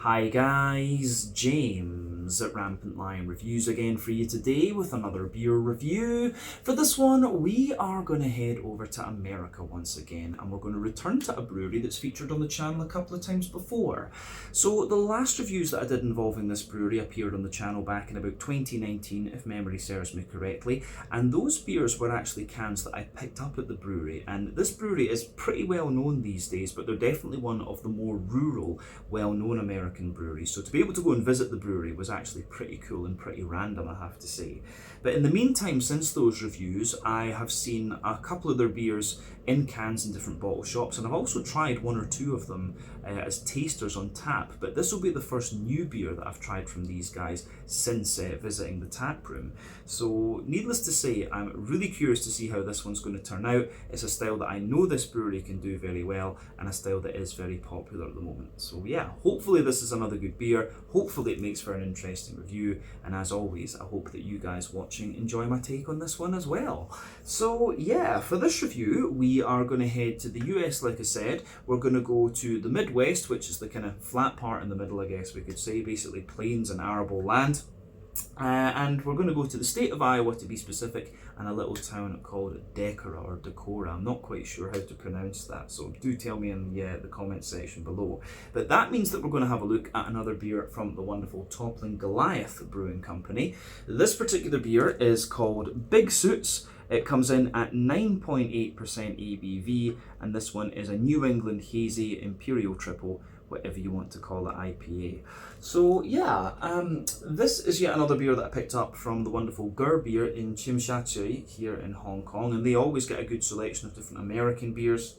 Hi guys, James at Rampant Lion Reviews again for you today with another beer review. For this one, we are going to head over to America once again, and we're going to return to a brewery that's featured on the channel a couple of times before. So the last reviews that I did involving this brewery appeared on the channel back in about 2019, if memory serves me correctly, and those beers were actually cans that I picked up at the brewery. And this brewery is pretty well known these days, but they're definitely one of the more rural, well-known American breweries. So to be able to go and visit the brewery was actually pretty cool and pretty random, I have to say. But in the meantime, since those reviews, I have seen a couple of their beers in cans in different bottle shops, and I've also tried one or two of them as tasters on tap. But this will be the first new beer that I've tried from these guys since visiting the tap room. So needless to say, I'm really curious to see how this one's going to turn out. It's a style that I know this brewery can do very well, and a style that is very popular at the moment. So yeah, hopefully this is another good beer. Hopefully it makes for an interesting review, and as always, I hope that you guys watching enjoy my take on this one as well. So yeah, for this review, we are going to head to the US, like I said. We're going to go to the Midwest, which is the kind of flat part in the middle, I guess we could say, basically plains and arable land. And we're going to go to the state of Iowa, to be specific, and a little town called Decorah or Decorah. I'm not quite sure how to pronounce that, so do tell me in the comment section below. But that means that we're going to have a look at another beer from the wonderful Toppling Goliath Brewing Company. This particular beer is called Big Suits. It comes in at 9.8% ABV, and this one is a New England Hazy Imperial Triple, whatever you want to call it, IPA. So yeah, this is yet another beer that I picked up from the wonderful Gur Beer in Chimshatchui here in Hong Kong, and they always get a good selection of different American beers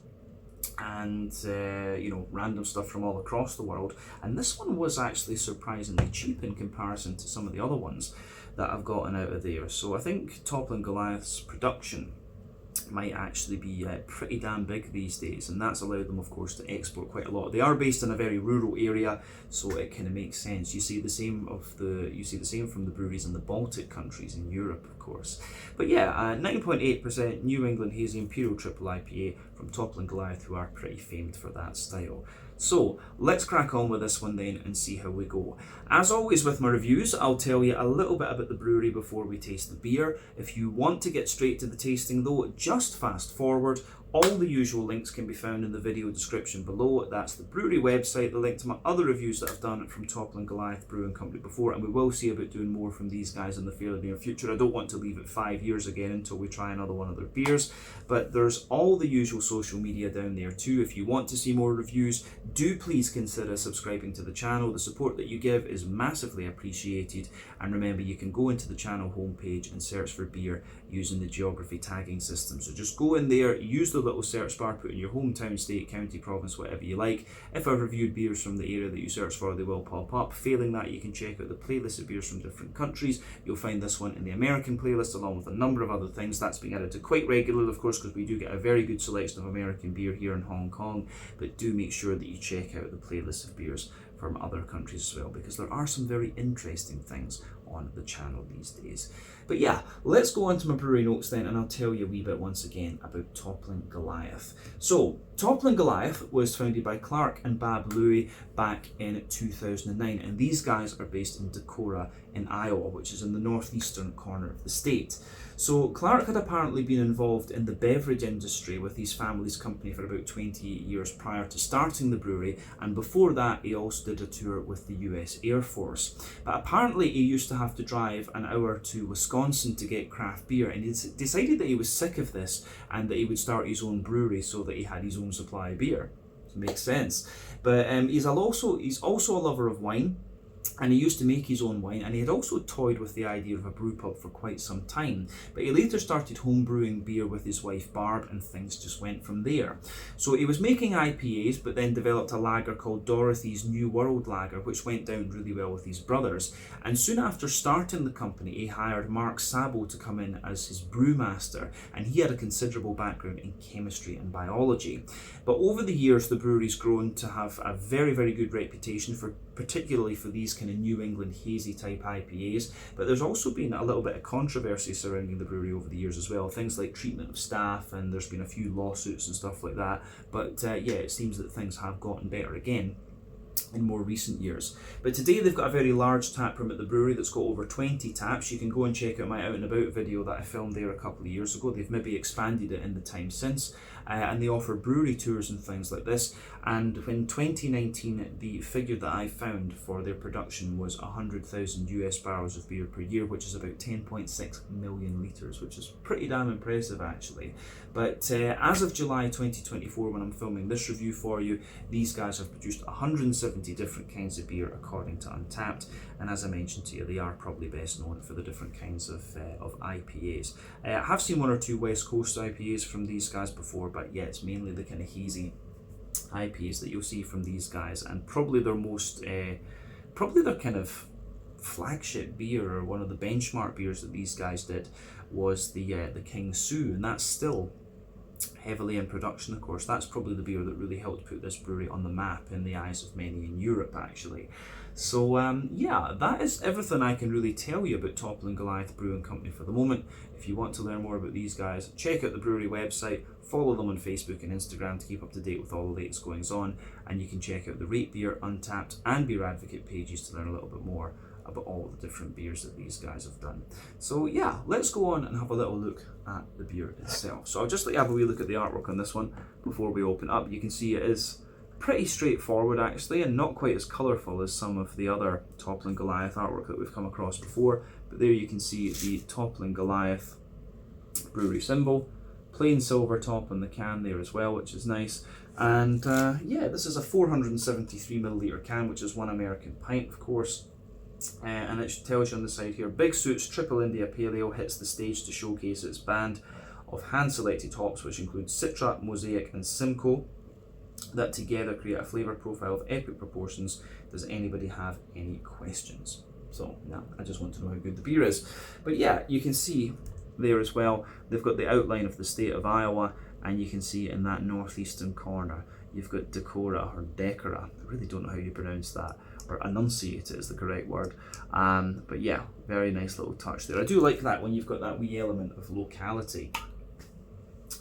and random stuff from all across the world. And this one was actually surprisingly cheap in comparison to some of the other ones that I've gotten out of there. So I think Toppling Goliath's production might actually be pretty damn big these days, and that's allowed them, of course, to export quite a lot. They are based in a very rural area, so it kind of makes sense. You see the same from the breweries in the Baltic countries in Europe, of course. But yeah, 9.8% New England Hazy Imperial Triple IPA from Toppling Goliath, who are pretty famed for that style. So let's crack on with this one then and see how we go. As always with my reviews, I'll tell you a little bit about the brewery before we taste the beer. If you want to get straight to the tasting though, just fast forward. All the usual links can be found in the video description below. That's the brewery website, the link to my other reviews that I've done from Toppling Goliath Brewing Company before, and we will see about doing more from these guys in the fairly near future. I don't want to leave it 5 years again until we try another one of their beers, but there's all the usual social media down there too. If you want to see more reviews, do please consider subscribing to the channel. The support that you give is massively appreciated, and remember, you can go into the channel homepage and search for beer using the geography tagging system. So just go in there, use the little search bar, put in your hometown, state, county, province, whatever you like. If I've reviewed beers from the area that you search for, they will pop up. Failing that, you can check out the playlist of beers from different countries. You'll find this one in the American playlist, along with a number of other things. That's being added to quite regularly, of course, because we do get a very good selection of American beer here in Hong Kong. But do make sure that you check out the playlist of beers from other countries as well, because there are some very interesting things on the channel these days. But yeah, let's go on to my brewery notes then, and I'll tell you a wee bit once again about Toppling Goliath. So Toppling Goliath was founded by Clark and Bab Louie back in 2009, and these guys are based in Decorah in Iowa, which is in the northeastern corner of the state. So Clark had apparently been involved in the beverage industry with his family's company for about 28 years prior to starting the brewery, and before that he also did a tour with the US Air Force. But apparently he used to have to drive an hour to Wisconsin to get craft beer, and he decided that he was sick of this and that he would start his own brewery so that he had his own supply of beer. It makes sense. But he's also a lover of wine, and he used to make his own wine, and he had also toyed with the idea of a brew pub for quite some time. But he later started home brewing beer with his wife Barb, and things just went from there. So he was making IPAs, but then developed a lager called Dorothy's New World Lager, which went down really well with his brothers. And soon after starting the company, he hired Mark Sabo to come in as his brewmaster, and he had a considerable background in chemistry and biology. But over the years, the brewery's grown to have a very, very good reputation, particularly for these kind of New England hazy type IPAs. But there's also been a little bit of controversy surrounding the brewery over the years as well. Things like treatment of staff, and there's been a few lawsuits and stuff like that. But yeah, it seems that things have gotten better again. in more recent years. But today they've got a very large tap room at the brewery that's got over 20 taps. You can go and check out my Out and About video that I filmed there a couple of years ago. They've maybe expanded it in the time since, and they offer brewery tours and things like this. And in 2019, the figure that I found for their production was 100,000 US barrels of beer per year, which is about 10.6 million litres, which is pretty damn impressive actually. But as of July 2024, when I'm filming this review for you, these guys have produced 170 different kinds of beer according to Untappd, and as I mentioned to you, they are probably best known for the different kinds of IPAs. I have seen one or two West Coast IPAs from these guys before, but yeah, it's mainly the kind of hazy IPAs that you'll see from these guys, and probably their most, probably their kind of flagship beer, or one of the benchmark beers that these guys did, was the King Sue, and that's still heavily in production, of course. That's probably the beer that really helped put this brewery on the map in the eyes of many in Europe, actually. So yeah, that is everything I can really tell you about Toppling Goliath Brewing Company for the moment. If you want to learn more about these guys, check out the brewery website, follow them on Facebook and Instagram to keep up to date with all the latest goings on, and you can check out the Rate Beer, Untappd and Beer Advocate pages to learn a little bit more about all the different beers that these guys have done. So yeah, let's go on and have a little look at the beer itself. So I'll just let you have a wee look at the artwork on this one before we open up. You can see it is pretty straightforward actually, and not quite as colourful as some of the other Toppling Goliath artwork that we've come across before. But there you can see the Toppling Goliath brewery symbol, plain silver top on the can there as well, which is nice. And yeah, this is a 473 milliliter can, which is 1 American pint, of course. And it tells you on the side here, Big Suits Triple India Pale Ale hits the stage to showcase its band of hand-selected hops, which include Citra, Mosaic and Simcoe, that together create a flavour profile of epic proportions. Does anybody have any questions? So yeah, I just want to know how good the beer is. But yeah, you can see there as well, they've got the outline of the state of Iowa, and you can see in that northeastern corner, you've got Decorah, or Decorah. I really don't know how you pronounce that, or enunciate it is the correct word. But yeah, very nice little touch there. I do like that when you've got that wee element of locality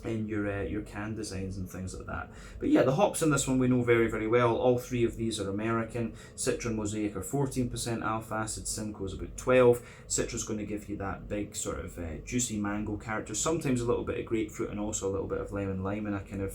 in your can designs and things like that. But yeah, the hops in this one we know very, very well. All three of these are American. Citra and Mosaic are 14% alpha acid, Simcoe is about 12. Citra's going to give you that big sort of juicy mango character, sometimes a little bit of grapefruit and also a little bit of lemon lime in a kind of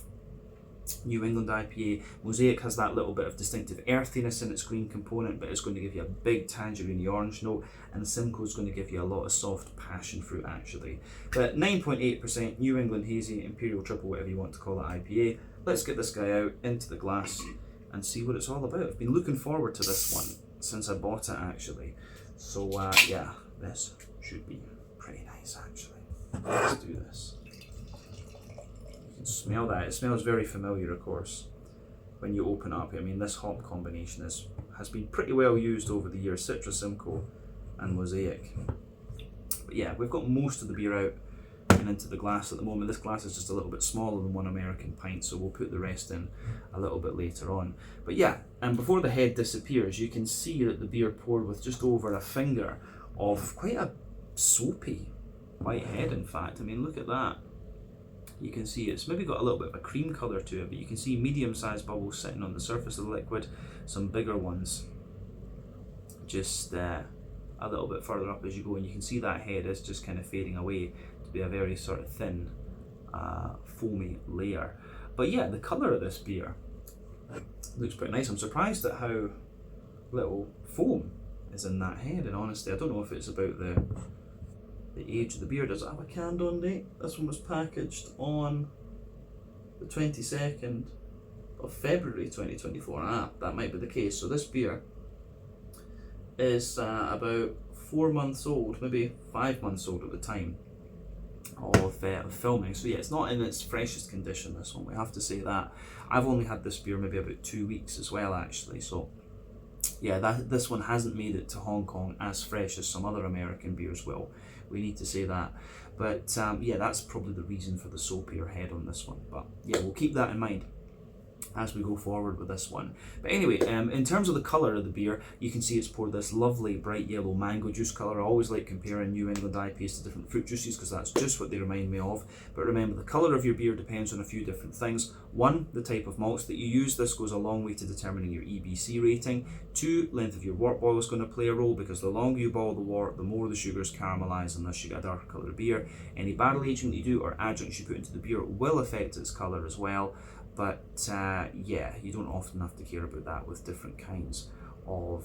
New England IPA. Mosaic has that little bit of distinctive earthiness in its green component, but it's going to give you a big tangerine orange note, and Simcoe is going to give you a lot of soft passion fruit actually. But 9.8% New England Hazy, Imperial Triple, whatever you want to call it, IPA. Let's get this guy out into the glass and see what it's all about. I've been looking forward to this one since I bought it actually. So yeah, this should be pretty nice actually. Let's do this. Smell that. It smells very familiar, of course, when you open up. I mean, this hop combination has been pretty well used over the years, Citra, Simcoe and Mosaic. But yeah, we've got most of the beer out and into the glass at the moment. This glass is just a little bit smaller than 1 American pint, so we'll put the rest in a little bit later on. But yeah, and before the head disappears, you can see that the beer poured with just over a finger of quite a soapy white head, in fact. I mean, look at that. You can see it's maybe got a little bit of a cream colour to it, but you can see medium-sized bubbles sitting on the surface of the liquid, some bigger ones just a little bit further up as you go, and you can see that head is just kind of fading away to be a very sort of thin, foamy layer. But yeah, the colour of this beer looks pretty nice. I'm surprised at how little foam is in that head, and honestly, I don't know if it's about the age of the beer. Does it have a canned on date? This one was packaged on the 22nd of February 2024. That might be the case. So this beer is about 4 months old, maybe 5 months old at the time of filming. So yeah, it's not in its freshest condition, this one, we have to say that. I've only had this beer maybe about 2 weeks as well actually, so yeah, this one hasn't made it to Hong Kong as fresh as some other American beers will. We need to say that. But yeah, that's probably the reason for the soapier head on this one. But yeah, we'll keep that in mind as we go forward with this one. But anyway, in terms of the colour of the beer, you can see it's poured this lovely bright yellow mango juice colour. I always like comparing New England IPAs to different fruit juices because that's just what they remind me of. But remember, the colour of your beer depends on a few different things. One, the type of malts that you use. This goes a long way to determining your EBC rating. Two, length of your wort boil is going to play a role because the longer you boil the wort, the more the sugars caramelize and thus you get a darker colour beer. Any barrel aging that you do or adjuncts you put into the beer will affect its colour as well. But yeah, you don't often have to care about that with different kinds of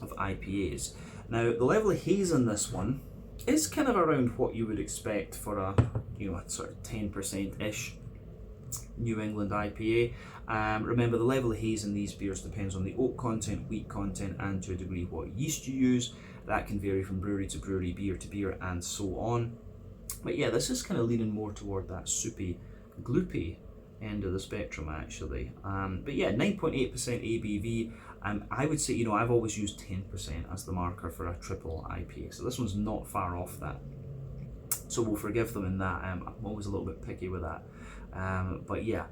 IPAs. Now, the level of haze in this one is kind of around what you would expect for a, you know, a sort of 10%-ish New England IPA. Remember, the level of haze in these beers depends on the oak content, wheat content, and to a degree what yeast you use. That can vary from brewery to brewery, beer to beer, and so on. But yeah, this is kind of leaning more toward that soupy, gloopy end of the spectrum actually. But yeah, 9.8% ABV. I would say, you know, I've always used 10% as the marker for a triple IPA, so this one's not far off that. So we'll forgive them in that. I'm always a little bit picky with that. But yeah,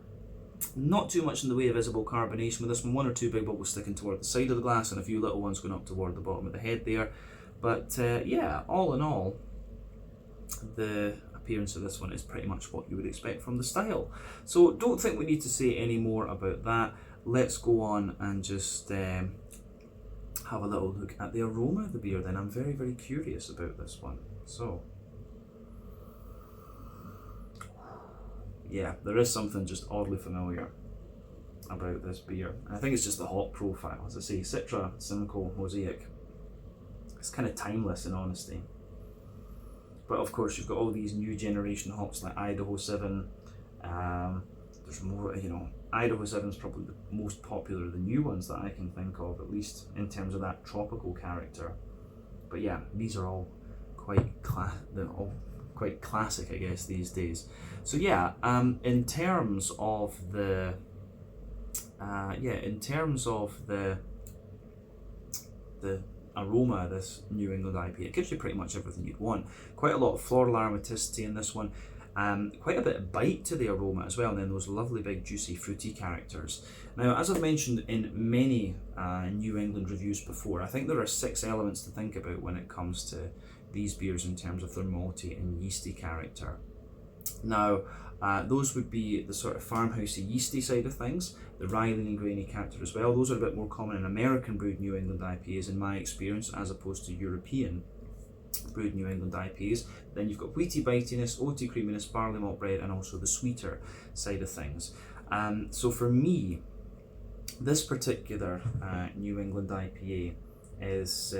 not too much in the way of visible carbonation with this one or two big bubbles sticking toward the side of the glass and a few little ones going up toward the bottom of the head there. But yeah, all in all, the appearance of this one is pretty much what you would expect from the style. So don't think we need to say any more about that. Let's go on and just have a little look at the aroma of the beer then. I'm very, very curious about this one. So yeah, there is something just oddly familiar about this beer. I think it's just the hop profile. As I say, Citra, Simcoe, Mosaic. It's kind of timeless in honesty. But of course, you've got all these new generation hops like Idaho 7. There's more, you know, Idaho 7 is probably the most popular of the new ones that I can think of, at least in terms of that tropical character. But yeah, these are all quite classic, I guess, these days. So yeah, in terms of the aroma of this New England IPA, it gives you pretty much everything you'd want. Quite a lot of floral aromaticity in this one, quite a bit of bite to the aroma as well, and then those lovely big juicy fruity characters. Now, as I've mentioned in many New England reviews before, I think there are 6 elements to think about when it comes to these beers in terms of their malty and yeasty character. Now, those would be the sort of farmhousey yeasty side of things, the rye and grainy character as well. Those are a bit more common in American brewed New England IPAs in my experience, as opposed to European brewed New England IPAs. Then you've got wheaty bitiness, oaty creaminess, barley malt bread, and also the sweeter side of things. So for me, this particular New England IPA is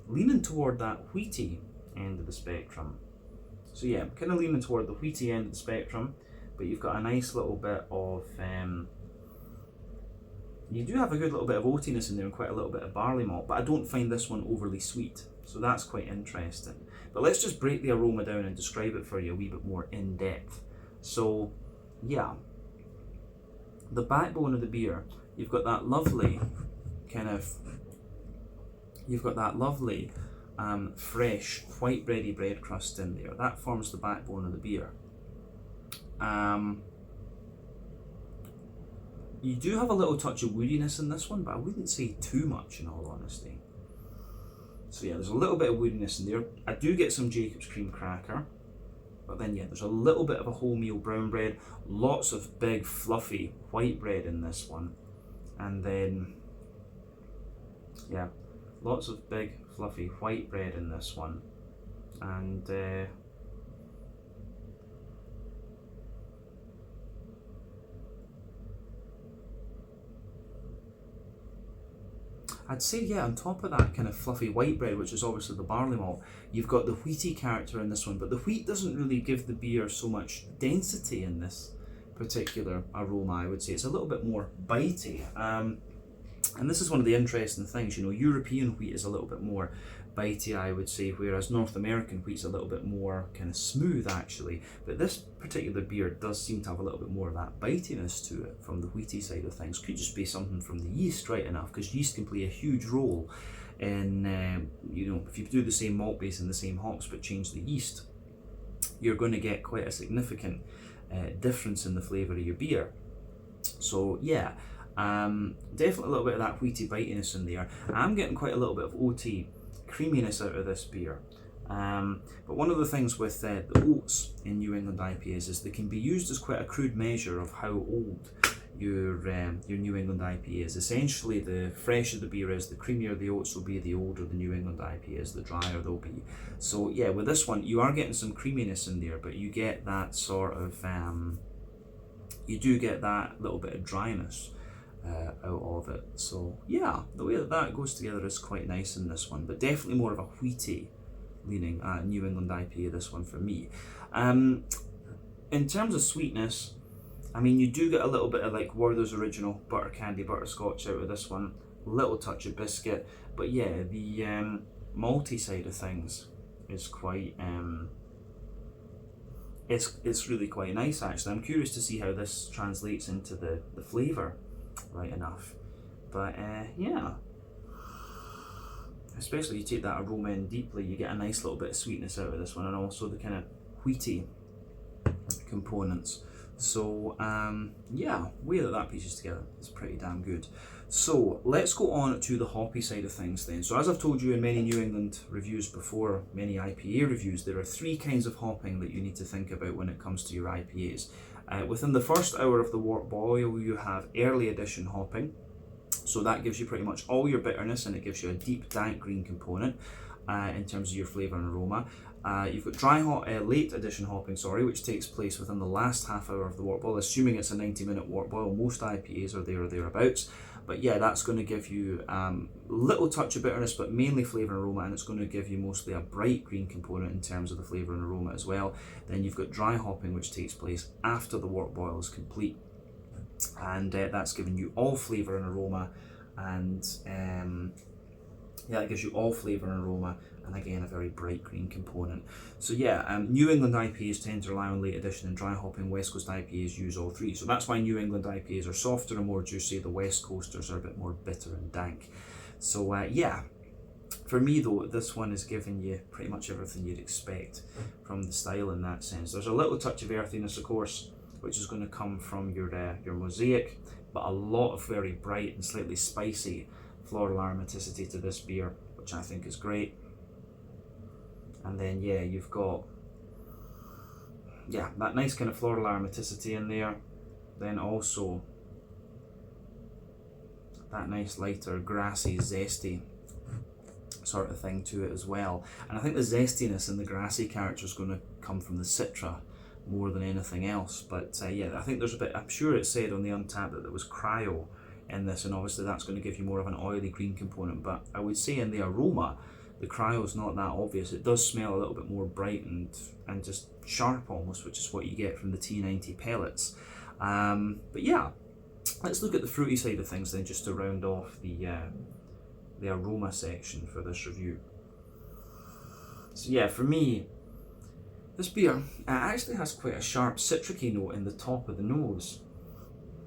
leaning toward that wheaty end of the spectrum. So yeah, kind of leaning toward the wheaty end of the spectrum, but you've got a nice little bit of, you do have a good little bit of oatiness in there and quite a little bit of barley malt, but I don't find this one overly sweet, so that's quite interesting. But let's just break the aroma down and describe it for you a wee bit more in depth. So yeah, the backbone of the beer, you've got that lovely fresh white bready bread crust in there. That forms the backbone of the beer. You do have a little touch of woodiness in this one, but I wouldn't say too much in all honesty. So yeah, there's a little bit of woodiness in there. I do get some Jacob's cream cracker, but then yeah, there's a little bit of a wholemeal brown bread, lots of big fluffy white bread in this one, and then yeah, lots of big fluffy white bread in this one, and I'd say yeah, on top of that kind of fluffy white bread, which is obviously the barley malt, you've got the wheaty character in this one, but the wheat doesn't really give the beer so much density in this particular aroma. I would say it's a little bit more bitey. And this is one of the interesting things, you know, European wheat is a little bit more bitey, I would say, whereas North American wheat's a little bit more kind of smooth actually. But this particular beer does seem to have a little bit more of that bitiness to it from the wheaty side of things. Could just be something from the yeast, right enough, because yeast can play a huge role in, you know, if you do the same malt base and the same hops but change the yeast, you're going to get quite a significant difference in the flavour of your beer. So yeah, definitely a little bit of that wheaty bitiness in there. I'm getting quite a little bit of oaty creaminess out of this beer. But one of the things with the oats in New England IPAs is they can be used as quite a crude measure of how old your New England IPA is. Essentially, the fresher the beer is, the creamier the oats will be, the older the New England IPA is, the drier they'll be. So yeah, with this one, you are getting some creaminess in there, but you get that sort of, you do get that little bit of dryness out of it. So yeah, the way that that goes together is quite nice in this one, but definitely more of a wheaty leaning New England IPA, this one for me. In terms of sweetness, I mean, you do get a little bit of like Werther's Original butter candy, butterscotch out of this one, little touch of biscuit, but yeah, the malty side of things is quite, it's really quite nice actually. I'm curious to see how this translates into the flavour right enough, but yeah. Especially you take that aroma in deeply, you get a nice little bit of sweetness out of this one, and also the kind of wheaty components. So yeah, way that pieces together is pretty damn good. So let's go on to the hoppy side of things then. So as I've told you in many New England reviews before, many IPA reviews, there are three kinds of hopping that you need to think about when it comes to your IPAs. Within the first hour of the wort boil, you have early addition hopping. So that gives you pretty much all your bitterness, and it gives you a deep dank green component in terms of your flavour and aroma. You've got late addition hopping, which takes place within the last half hour of the wort boil, assuming it's a 90-minute wort boil. Most IPAs are there or thereabouts. But yeah, that's going to give you a little touch of bitterness, but mainly flavour and aroma, and it's going to give you mostly a bright green component in terms of the flavour and aroma as well. Then you've got dry hopping, which takes place after the wort boil is complete. And that's giving you all flavour and aroma, and yeah, it gives you all flavour and aroma, and again a very bright green component. So yeah, New England IPAs tend to rely on late addition and dry hopping. West Coast IPAs use all three, so that's why New England IPAs are softer and more juicy. The West Coasters are a bit more bitter and dank. So yeah, for me though, this one is giving you pretty much everything you'd expect from the style in that sense. There's a little touch of earthiness, of course, which is going to come from your mosaic, but a lot of very bright and slightly spicy floral aromaticity to this beer, which I think is great. And then yeah, you've got that nice kind of floral aromaticity in there. Then also that nice lighter grassy, zesty sort of thing to it as well. And I think the zestiness and the grassy character is going to come from the Citra more than anything else. But yeah, I think there's a bit, I'm sure it said on the Untappd that there was cryo in this, and obviously that's going to give you more of an oily green component. But I would say in the aroma, the cryo is not that obvious. It does smell a little bit more bright and just sharp almost, which is what you get from the T90 pellets. But yeah, let's look at the fruity side of things then, just to round off the aroma section for this review. So yeah, for me, this beer actually has quite a sharp citricy note in the top of the nose,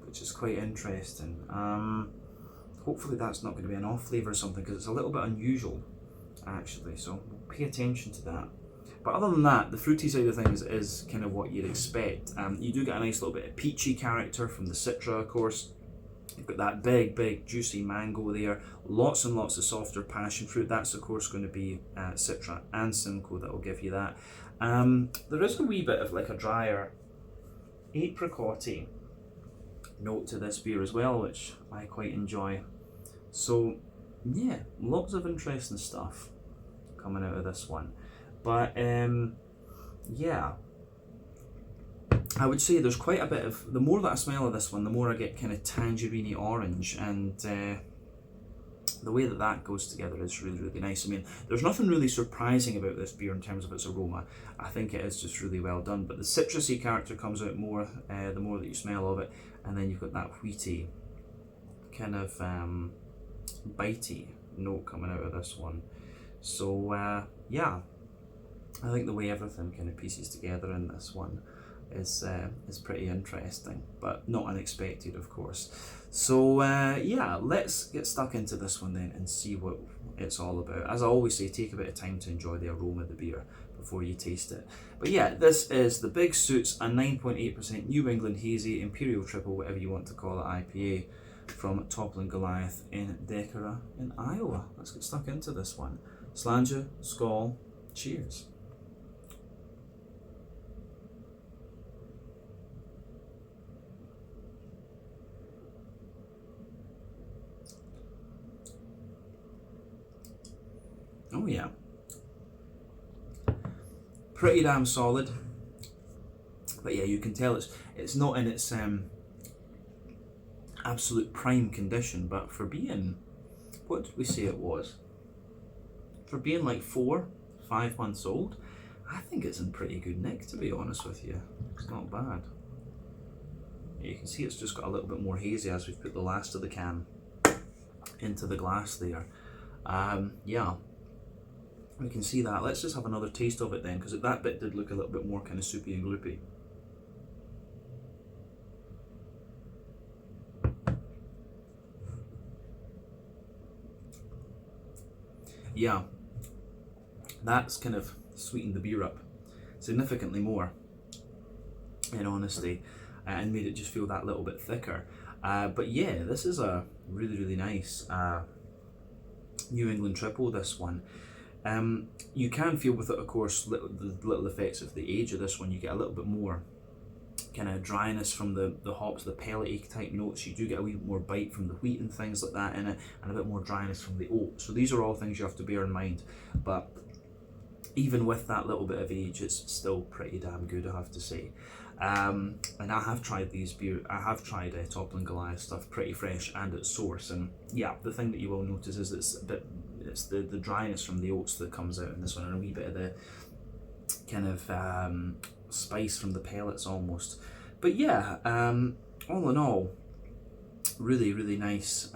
which is quite interesting. Hopefully that's not going to be an off flavour or something, because it's a little bit unusual actually, so pay attention to that. But other than that, the fruity side of things is kind of what you'd expect. You do get a nice little bit of peachy character from the Citra, of course. You've got that big juicy mango there, lots and lots of softer passion fruit. That's of course going to be Citra and Simcoe that will give you that. There is a wee bit of like a drier apricot-y note to this beer as well, which I quite enjoy. So yeah, lots of interesting stuff coming out of this one. But yeah, I would say there's quite a bit of, the more that I smell of this one, the more I get kind of tangerine orange, and the way that that goes together is really nice. I mean, there's nothing really surprising about this beer in terms of its aroma. I think it is just really well done, but the citrusy character comes out more the more that you smell of it, and then you've got that wheaty kind of bitey note coming out of this one. So yeah, I think the way everything kind of pieces together in this one is pretty interesting, but not unexpected, of course. So yeah, let's get stuck into this one then and see what it's all about. As I always say, take a bit of time to enjoy the aroma of the beer before you taste it. But yeah, this is the Big Suits, a 9.8% New England Hazy Imperial Triple, whatever you want to call it, IPA from Toppling Goliath in Decorah in Iowa. Let's get stuck into this one. Slàinte, skål, cheers. Oh yeah. Pretty damn solid. But yeah, you can tell it's not in its absolute prime condition, but for being, what did we say it was? For being like 4-5 months old, I think it's in pretty good nick, to be honest with you. It's not bad. Yeah, you can see it's just got a little bit more hazy as we've put the last of the can into the glass there. Yeah, we can see that. Let's just have another taste of it then, because that bit did look a little bit more kind of soupy and gloopy. Yeah, that's kind of sweetened the beer up significantly more, in honesty, and made it just feel that little bit thicker. But yeah, this is a really, really nice New England triple, this one. You can feel with it, of course, the little effects of the age of this one. You get a little bit more kind of dryness from the hops, the pellety type notes. You do get a wee bit more bite from the wheat and things like that in it, and a bit more dryness from the oat. So these are all things you have to bear in mind. But even with that little bit of age, it's still pretty damn good, I have to say. And I have tried these beer. I have tried Toppling Goliath stuff pretty fresh and at source. And yeah, the thing that you will notice is it's the dryness from the oats that comes out in this one, and a wee bit of the kind of spice from the pellets almost. But yeah, all in all, really, really nice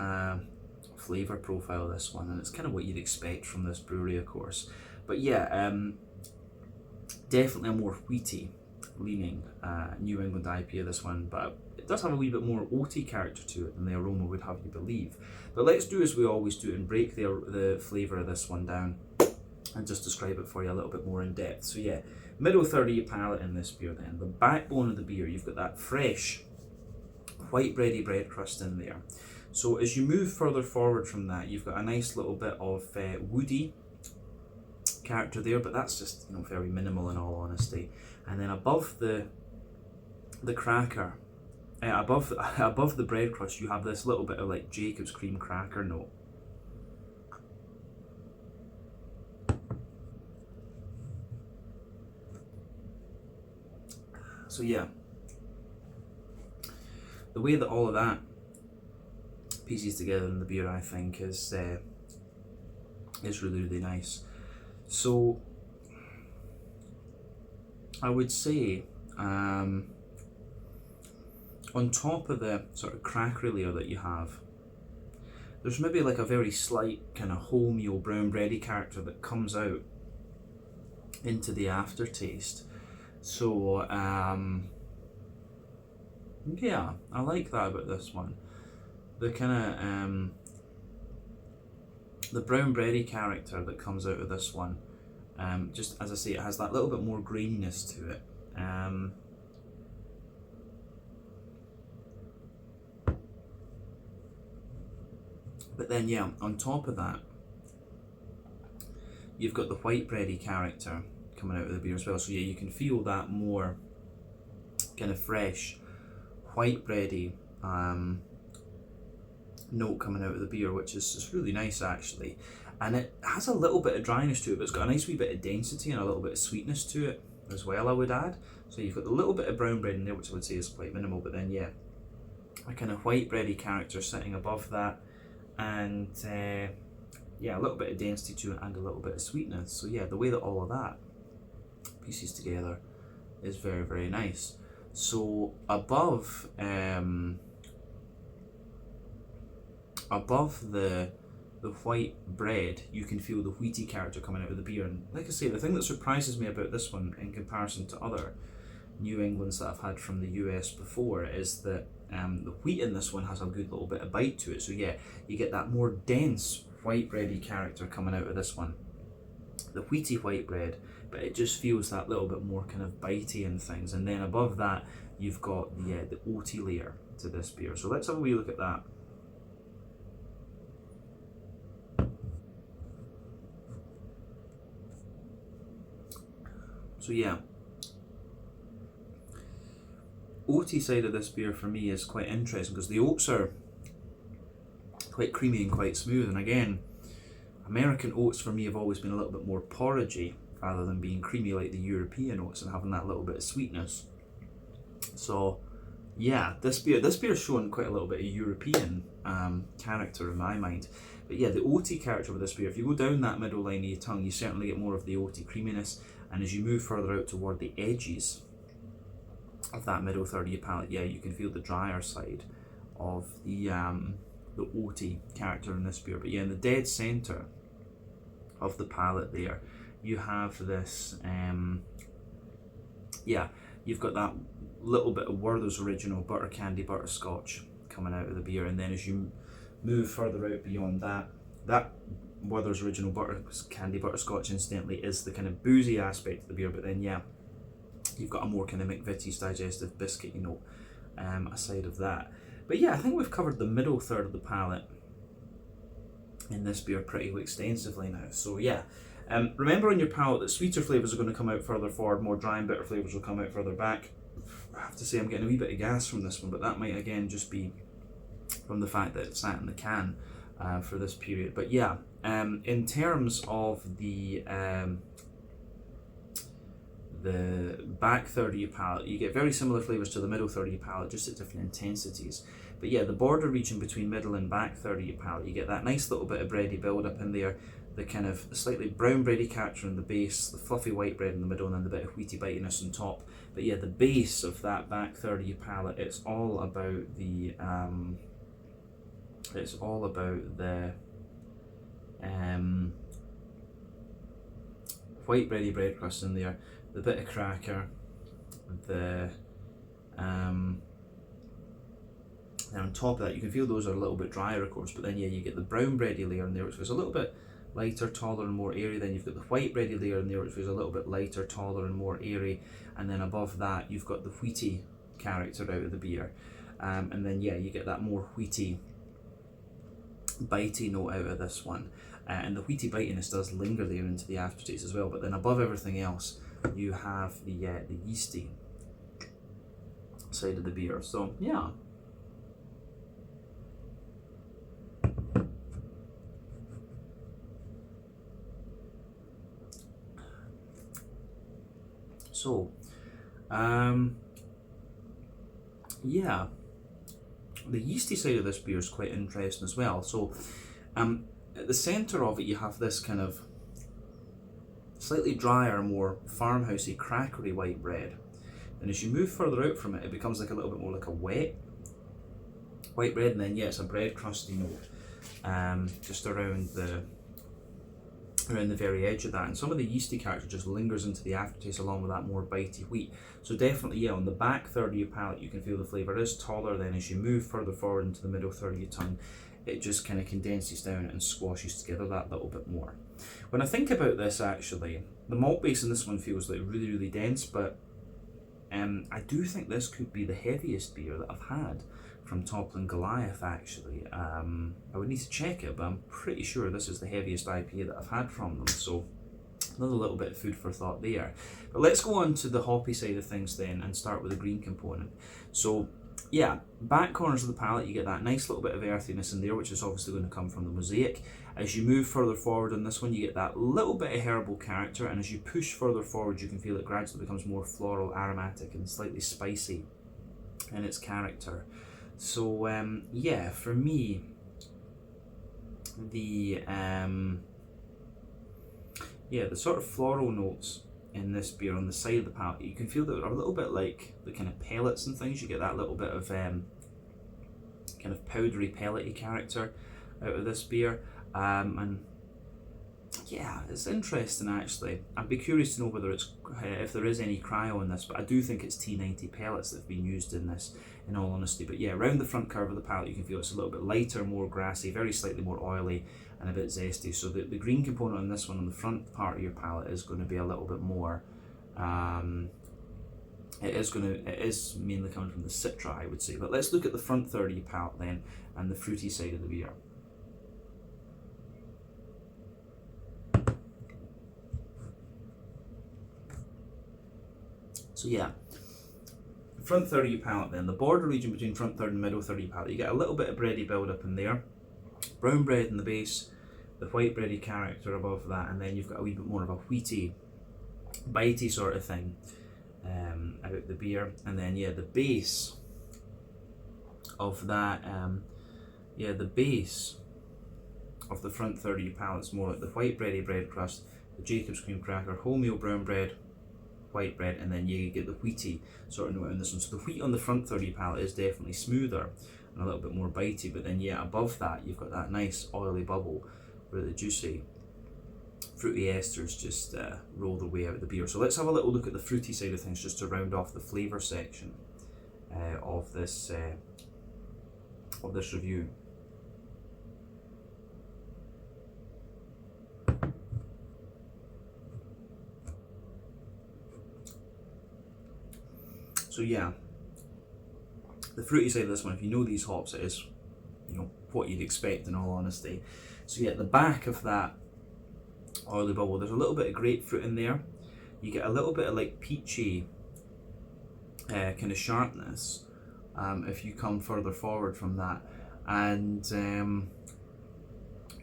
flavour profile, this one, and it's kind of what you'd expect from this brewery, of course. But yeah, definitely a more wheaty leaning New England IPA, this one, but it does have a wee bit more oaty character to it than the aroma would have you believe. But let's do as we always do and break the flavour of this one down and just describe it for you a little bit more in depth. So yeah, middle third of your palate in this beer then. The backbone of the beer, you've got that fresh white bready bread crust in there. So as you move further forward from that, you've got a nice little bit of woody character there, but that's just, you know, very minimal in all honesty. And then above the cracker, above the bread crust, you have this little bit of like Jacob's cream cracker note. So yeah, the way that all of that pieces together in the beer, I think, is really, really nice. So I would say, on top of the sort of cracker layer that you have, there's maybe like a very slight kind of wholemeal brown bready character that comes out into the aftertaste. So yeah, I like that about this one. The kind of the brown bready character that comes out of this one, just as I say, it has that little bit more graininess to it. But then yeah, on top of that, you've got the white bready character coming out of the beer as well. So yeah, you can feel that more kind of fresh white bready note coming out of the beer, which is just really nice actually. And it has a little bit of dryness to it, but it's got a nice wee bit of density and a little bit of sweetness to it as well, I would add. So you've got the little bit of brown bread in there, which I would say is quite minimal, but then yeah, a kind of white bready character sitting above that, and yeah, a little bit of density to it and a little bit of sweetness. So yeah, the way that all of that pieces together is very, very nice. So above the white bread, you can feel the wheaty character coming out of the beer. And like I say, the thing that surprises me about this one in comparison to other New Englands that I've had from the US before is that the wheat in this one has a good little bit of bite to it. So yeah, you get that more dense white bready character coming out of this one. the wheaty white bread, but it just feels that little bit more kind of bitey and things. And then above that, you've got the oaty layer to this beer. So let's have a wee look at that. So yeah, oaty side of this beer for me is quite interesting because the oats are quite creamy and quite smooth. And again, American oats for me have always been a little bit more porridgey rather than being creamy like the European oats and having that little bit of sweetness. So yeah, this beer is showing quite a little bit of European character in my mind. But yeah, the oaty character with this beer, if you go down that middle line of your tongue, you certainly get more of the oaty creaminess. And as you move further out toward the edges of that middle third of your palate, yeah, you can feel the drier side of the oaty character in this beer. But yeah, in the dead centre of the palate there, you have this, yeah, you've got that little bit of Werther's Original butter candy butterscotch coming out of the beer. And then as you move further out beyond that, that Werther's Original butter candy butterscotch incidentally is the kind of boozy aspect of the beer, but then yeah, you've got a more kind of McVitie's digestive biscuit, you know, aside of that. But yeah, I think we've covered the middle third of the palate in this beer pretty extensively now. So yeah, remember on your palate that sweeter flavours are going to come out further forward, more dry and bitter flavours will come out further back. I have to say I'm getting a wee bit of gas from this one, but that might again just be from the fact that it sat in the can for this period. But yeah, in terms of the back third of your palate, you get very similar flavours to the middle third of your palate, just at different intensities. But yeah, the border region between middle and back third of your palate, you get that nice little bit of bready build up in there, the kind of slightly brown bready character in the base, the fluffy white bread in the middle, and then the bit of wheaty bitiness on top. But yeah, the base of that back third of your palate, it's all about the white bready bread crust in there, the bit of cracker, then on top of that, you can feel those are a little bit drier, of course, but then yeah, you get the brown bready layer in there, which was a little bit lighter, taller, and more airy. Then you've got the white bready layer in there, which was a little bit lighter, taller, and more airy. And then above that, you've got the wheaty character out of the beer. And then yeah, you get that more wheaty, bitey note out of this one. And the wheaty bitiness does linger there into the aftertaste as well. But then above everything else, you have the yeasty side of the beer. So yeah. So, yeah, the yeasty side of this beer is quite interesting as well. So, at the centre of it, you have this kind of slightly drier, more farmhousey, crackery white bread. And as you move further out from it, it becomes like a little bit more like a wet white bread. And then, yeah, it's a bread crusty note, just around the very edge of that, and some of the yeasty character just lingers into the aftertaste along with that more bitey wheat. So definitely, yeah, on the back third of your palate, you can feel the flavour is taller. Then as you move further forward into the middle third of your tongue, it just kind of condenses down and squashes together that little bit more. When I think about this, actually, the malt base in this one feels like really, really dense, but I do think this could be the heaviest beer that I've had from Toppling Goliath, actually. I would need to check it, but I'm pretty sure this is the heaviest IPA that I've had from them, so another little bit of food for thought there. But let's go on to the hoppy side of things then and start with the green component. So yeah, back corners of the palate, you get that nice little bit of earthiness in there, which is obviously going to come from the mosaic. As you move further forward on this one, you get that little bit of herbal character, and as you push further forward, you can feel it gradually becomes more floral, aromatic, and slightly spicy in its character. So yeah, for me, the sort of floral notes in this beer on the side of the palate, you can feel that are a little bit like the kind of pellets and things. You get that little bit of kind of powdery pellety character out of this beer, and yeah, it's interesting actually. I'd be curious to know whether it's if there is any cryo in this, but I do think it's T90 pellets that have been used in this, in all honesty. But yeah, around the front curve of the palate, you can feel it's a little bit lighter, more grassy, very slightly more oily, and a bit zesty. So the green component on this one, on the front part of your palate, is going to be a little bit more. It is mainly coming from the Citra, I would say. But let's look at the front third of your palate then, and the fruity side of the beer. So yeah, front third of your palate then, the border region between front third and middle third of your palate, you get a little bit of bready build up in there, brown bread in the base, the white bready character above that, and then you've got a wee bit more of a wheaty, bitey sort of thing about the beer. And then yeah, the base of that, the base of the front third of your palate is more like the white bready bread crust, the Jacob's cream cracker, wholemeal brown bread, white bread, and then you get the wheaty sort of note in this one. So the wheat on the front third of your palate is definitely smoother and a little bit more bitey, but then yeah, above that you've got that nice oily bubble where the juicy fruity esters just roll their way out of the beer. So let's have a little look at the fruity side of things just to round off the flavour section of this review. So yeah, the fruity side of this one, if you know these hops, it is, you know, what you'd expect in all honesty. So yeah, at the back of that oily bubble, there's a little bit of grapefruit in there. You get a little bit of like peachy kind of sharpness if you come further forward from that. And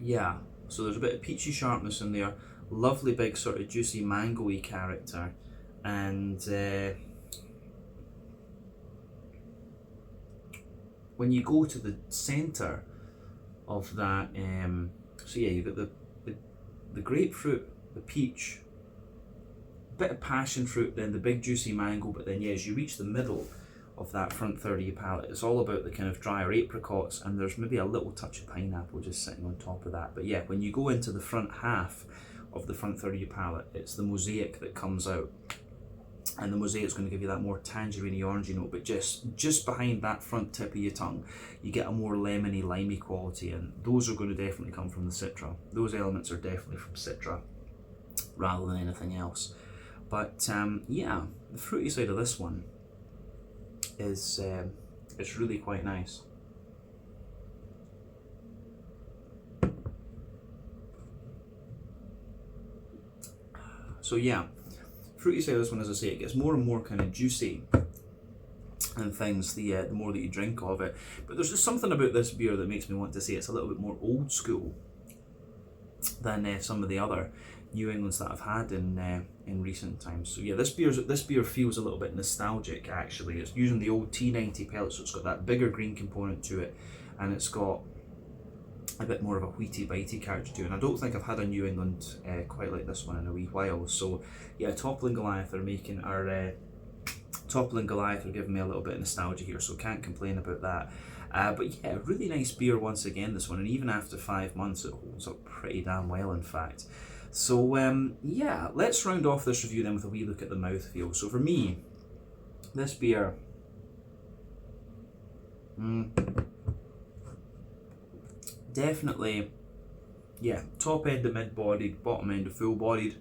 yeah, so there's a bit of peachy sharpness in there, lovely big sort of juicy mango-y character, and when you go to the centre of that, so yeah, you've got the grapefruit, the peach, a bit of passion fruit, then the big juicy mango, but then yeah, as you reach the middle of that front third of your palate, it's all about the kind of drier apricots, and there's maybe a little touch of pineapple just sitting on top of that. But yeah, when you go into the front half of the front third of your palate, it's the mosaic that comes out. And the mosaic's going to give you that more tangerine-y, orangey note, but just behind that front tip of your tongue, you get a more lemony, limey quality, and those are going to definitely come from the Citra. Those elements are definitely from Citra, rather than anything else. But yeah, the fruity side of this one is really quite nice. So yeah, fruity side of this one, as I say, it gets more and more kind of juicy and things the more that you drink of it. But there's just something about this beer that makes me want to say it's a little bit more old school than some of the other New Englands that I've had in recent times. So yeah, this beer feels a little bit nostalgic actually. It's using the old T90 pellets, so it's got that bigger green component to it, and it's got a bit more of a wheaty, bitey character to it. And I don't think I've had a New England quite like this one in a wee while. So yeah, Toppling Goliath are making our Toppling Goliath are giving me a little bit of nostalgia here, so can't complain about that. But yeah, really nice beer once again, this one, and even after 5 months it holds up pretty damn well, in fact. So yeah, let's round off this review then with a wee look at the mouthfeel. So for me, this beer, definitely, yeah, top end of mid-bodied, bottom end of full-bodied.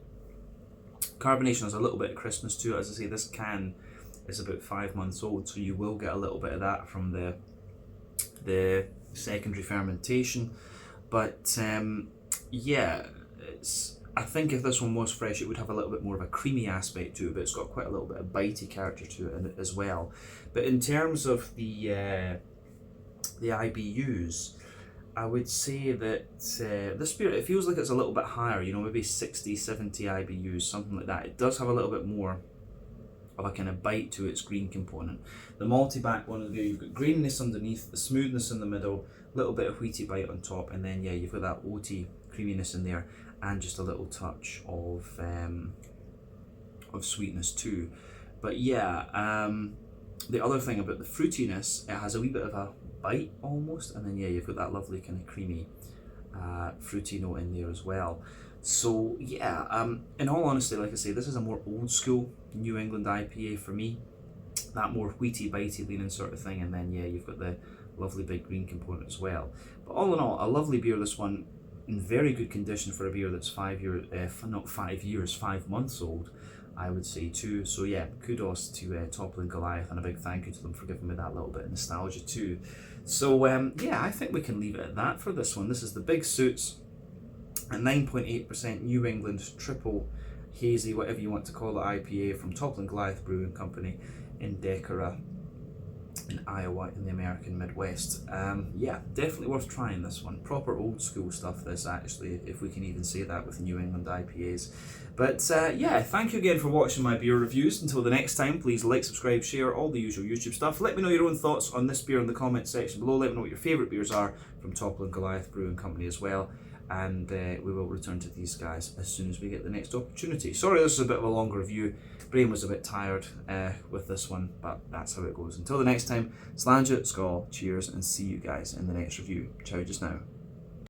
Carbonation has a little bit of crispness to it. As I say, this can is about 5 months old, so you will get a little bit of that from the secondary fermentation. But yeah, I think if this one was fresh, it would have a little bit more of a creamy aspect to it, but it's got quite a little bit of bitey character to it as well. But in terms of the IBUs, I would say that this beer, it feels like it's a little bit higher, you know, maybe 60, 70 IBUs, something like that. It does have a little bit more of a kind of bite to its green component. The malty backbone of the beer, you've got graininess underneath, the smoothness in the middle, a little bit of wheaty bite on top, and then yeah, you've got that oaty creaminess in there, and just a little touch of sweetness too. But yeah, the other thing about the fruitiness, it has a wee bit of a bite almost, and then yeah, you've got that lovely kind of creamy fruity note in there as well. So yeah, in all honesty, like I say, this is a more old school New England IPA for me. That more wheaty, bitey leaning sort of thing, and then yeah, you've got the lovely big green component as well. But all in all, a lovely beer. This one in very good condition for a beer that's 5 months old, I would say too. So yeah, kudos to Toppling Goliath, and a big thank you to them for giving me that little bit of nostalgia too. So yeah, I think we can leave it at that for this one. This is the Big Suits, a 9.8% New England triple hazy, whatever you want to call it, IPA from Toppling Goliath Brewing Company in Decorah in Iowa in the American Midwest. Yeah, definitely worth trying this one. Proper old school stuff this, actually, if we can even say that with New England IPAs. But yeah, thank you again for watching my beer reviews. Until the next time, please like, subscribe, share, all the usual YouTube stuff. Let me know your own thoughts on this beer in the comment section below. Let me know what your favourite beers are from Toppling Goliath Brewing Company as well. And we will return to these guys as soon as we get the next opportunity. Sorry this is a bit of a longer review. Brain was a bit tired with this one, but that's how it goes. Until the next time, Slàinte, Skål, cheers, and see you guys in the next review. Ciao just now.